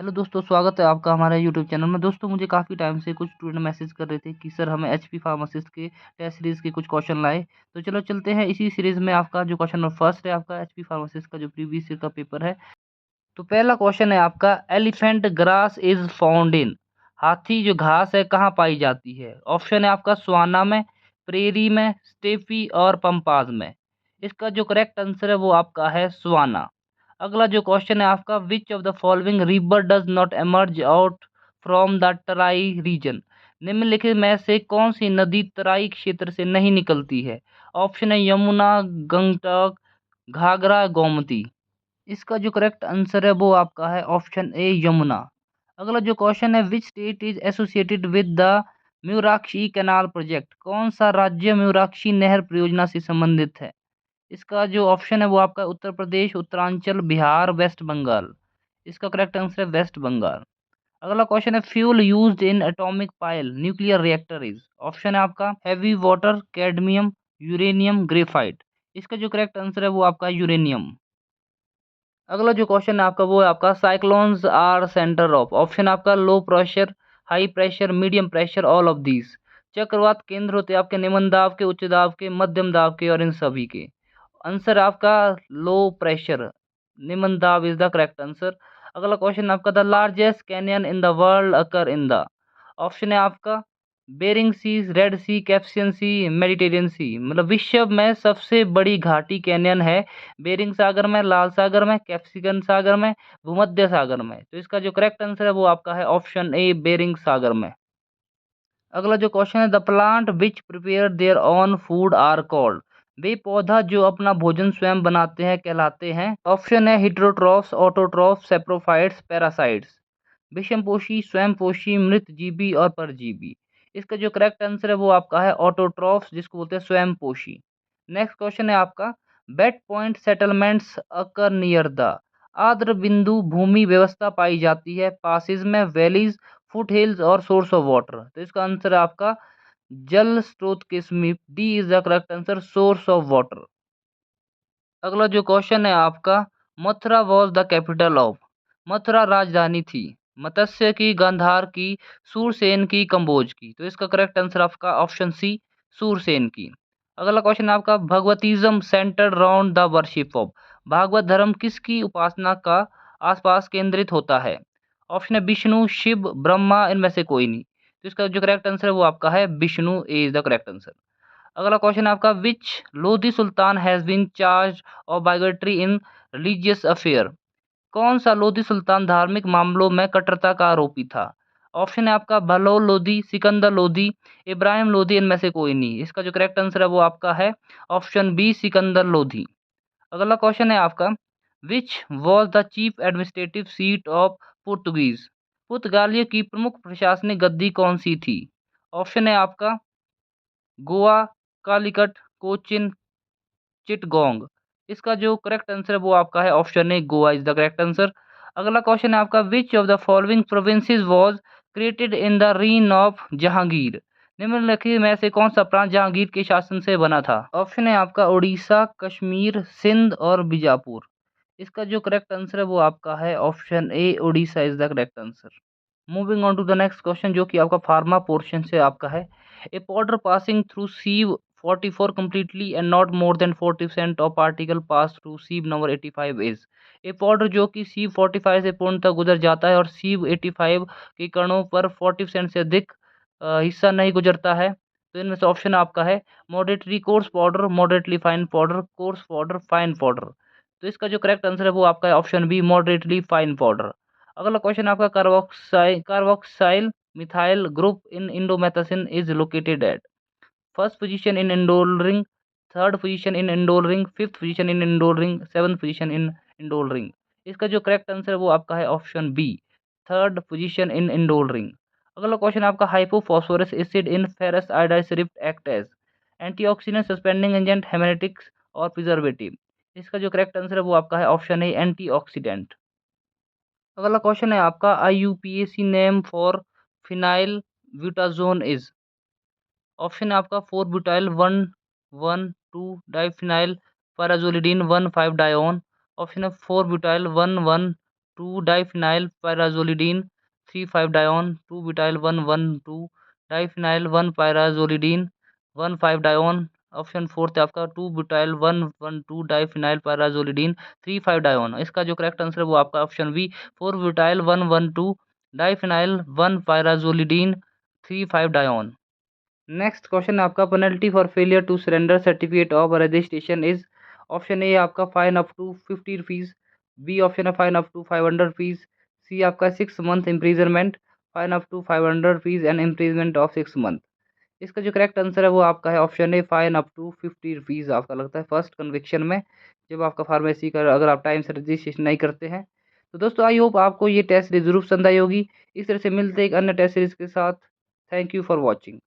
Hello दोस्तों, स्वागत है आपका हमारे यूट्यूब चैनल में। दोस्तों, मुझे काफ़ी टाइम से कुछ स्टूडेंट मैसेज कर रहे थे कि सर हमें एचपी फार्मासिस्ट के टेस्ट सीरीज़ के कुछ क्वेश्चन लाए। तो चलो चलते हैं इसी सीरीज़ में। आपका जो क्वेश्चन नंबर फर्स्ट है, आपका एचपी फार्मासिस्ट का जो प्रीवियस ईयर का पेपर है। तो पहला क्वेश्चन है आपका, elephant grass is found in. हाथी जो घास है कहाँ पाई जाती है? ऑप्शन है आपका स्वाना में, प्रेरी में, स्टेपी और पंपाज में। इसका जो करेक्ट आंसर है वो आपका है स्वाना। अगला जो क्वेश्चन है आपका, which of the following river does not emerge out from the Terai region. निम्नलिखित में से कौन सी नदी तराई क्षेत्र से नहीं निकलती है? ऑप्शन है यमुना, गंगटक, घाघरा, गोमती। इसका जो करेक्ट आंसर है वो आपका है ऑप्शन ए यमुना। अगला जो क्वेश्चन है, which state is associated with the Mayurakshi canal project. कौन सा राज्य म्यूराक्षी नहर परियोजना से संबंधित है? इसका जो ऑप्शन है वो आपका उत्तर प्रदेश, उत्तरांचल, बिहार, वेस्ट बंगाल। इसका करेक्ट आंसर है वेस्ट बंगाल। अगला क्वेश्चन है, fuel used in atomic pile nuclear reactor is. Option है आपका heavy water, cadmium, uranium, graphite. इसका जो करेक्ट आंसर है वो आपका यूरेनियम। अगला जो क्वेश्चन है आपका वो है आपका, cyclones are centre of. Option आपका low pressure, high pressure, medium pressure, all of these. चक्रवात केंद्र होते हैं आपके निम्न दाब के, उच्च दाब के, मध्यम दाब के और इन सभी के। आंसर आपका लो प्रेशर, निम्न दाब इज द करेक्ट आंसर। अगला क्वेश्चन आपका, the largest canyon in the world occur in the. Option है आपका बेरिंग सी, रेड सी, कैप्सियन सी, मेडिटेरियन सी। मतलब विश्व में सबसे बड़ी घाटी कैनियन है बेरिंग सागर में, लाल सागर में, कैप्सिकन सागर में, भूमध्य सागर में। तो इसका जो करेक्ट आंसर है वो आपका है ऑप्शन ए बेरिंग सागर में। अगला जो क्वेश्चन है, the plant which prepare their own food are called. वे पौधा जो अपना भोजन स्वयं बनाते हैं कहलाते हैं। ऑप्शन है हिट्रोट्रॉफ्स, ऑटोट्रॉफ्स, सेप्रोफाइट्स, पैरासाइट्स। विषमपोषी, स्वयंपोषी, मृतजीवी और परजीवी। इसका जो करेक्ट आंसर है वो आपका है ऑटोट्रॉफ्स, जिसको बोलते हैं स्वयंपोषी। नेक्स्ट क्वेश्चन है आपका, bed point settlements occur near the. आर्द्र बिंदु भूमि व्यवस्था पाई जाती है पासिस में, वैलीज, फुट हिल्स और सोर्स ऑफ वाटर। तो इसका आंसर है आपका जल स्रोत के समीप, D is the correct answer, source of water. अगला जो क्वेश्चन है आपका, Mathura was the capital of. Mathura राजधानी थी मत्स्य की, गांधार की, सूरसेन की, कंबोज की। तो इसका करेक्ट आंसर आपका ऑप्शन सी, सूरसेन की। अगला क्वेश्चन है आपका, Bhagavatism centred round the worship of. भागवत धर्म किसकी उपासना का आसपास केंद्रित होता है? ऑप्शन है विष्णु, शिव, ब्रह्मा, इनमें से कोई नहीं। तो इसका जो करेक्ट आंसर है वो आपका है Vishnu, A is the correct answer. अगला क्वेश्चन है आपका, which Lodhi sultan has been charge of bigotry in religious affair. कौन सा लोधी सुल्तान धार्मिक मामलों में कट्टरता का आरोपी था? ऑप्शन है आपका बहलोल लोधी, सिकंदर लोधी, इब्राहिम लोधी, इनमें से कोई नहीं। इसका जो करेक्ट आंसर है वो आपका है ऑप्शन बी, सिकंदर लोधी। अगला क्वेश्चन है आपका, which was the chief administrative seat of Portuguese. पुर्तगालियों की प्रमुख प्रशासनिक गद्दी कौन सी थी? ऑप्शन है आपका गोवा, कालीकट, कोचिन, चिटगोंग। इसका जो करेक्ट आंसर है वो आपका है option A, Goa is the correct answer. अगला क्वेश्चन है आपका, which of the following provinces was created in the reign of Jahangir. निम्नलिखित में से कौन सा प्रांत जहांगीर के शासन से बना था? ऑप्शन है आपका उड़ीसा, कश्मीर, सिंध और बीजापुर। इसका जो करेक्ट आंसर है वो आपका है option A, Orissa is the correct answer. Moving on to the next question, जो कि आपका फार्मा पोर्शन से आपका है, a powder passing through sieve 44 completely and not more than 40% of particle pass through sieve number 85 is। A powder जो कि सीव 45 से पूर्णतः गुजर जाता है और सीव 85 के कणों पर 40% से अधिक हिस्सा नहीं गुजरता है। तो इनमें से ऑप्शन आपका है moderately coarse powder, moderately fine powder, coarse powder, fine powder. तो इसका जो करेक्ट आंसर है वो आपका है option B, moderately fine powder. अगला क्वेश्चन आपका, carboxyl methyl group in indomethacin is located at. First position in indole ring, third position in indole ring, fifth position in indole ring, seventh position in indole ring. इसका जो correct answer है वो आपका है option B, third position in indole ring. अगला question आपका, hypophosphorous acid in ferrous iodide syrup act as antioxidant, suspending agent, haematics और preservative. इसका जो करेक्ट आंसर है वो आपका है ऑप्शन ए, एंटीऑक्सीडेंट। अगला क्वेश्चन है आपका, IUPAC name for phenyl butazone is. Option है आपका 4 butyl 1 1 2 diphenyl pyrazolidine 1 5 dione. Option है 4 butyl 1 1 2 diphenyl pyrazolidine 3 5 dione 2 butyl 1 1 2 diphenyl 1 pyrazolidine 1 5 dione. Option fourth है आपका 2 ब्यूटाइल 1 1 2 डाइफिनाइल पैराजोलिडीन 3 5 डायोन। इसका जो करेक्ट आंसर है वो आपका option B 4 butyl 1 1 2 diphenyl 1 pyrazolidine 3 5 dione. Next question है आपका penalty for failure to surrender certificate of registration is. Option A आपका fine up to 50 rupees, B option है up up to 500 rupees, C आपका 6 month imprisonment, fine up to 500 rupees and imprisonment of 6 month. इसका जो correct answer है वो आपका है option A fine up to 50 rupees आपका लगता है फर्स्ट कन्विक्शन में, जब आपका फार्मेसी का अगर आप टाइम से रजिस्ट्रेशन नहीं करते हैं। तो दोस्तों आई होप आपको ये टेस्ट सीरीज जरूर पसंद आई होगी। इस तरह से मिलते हैं एक अन्य टेस्ट सीरीज के साथ। Thank you for watching.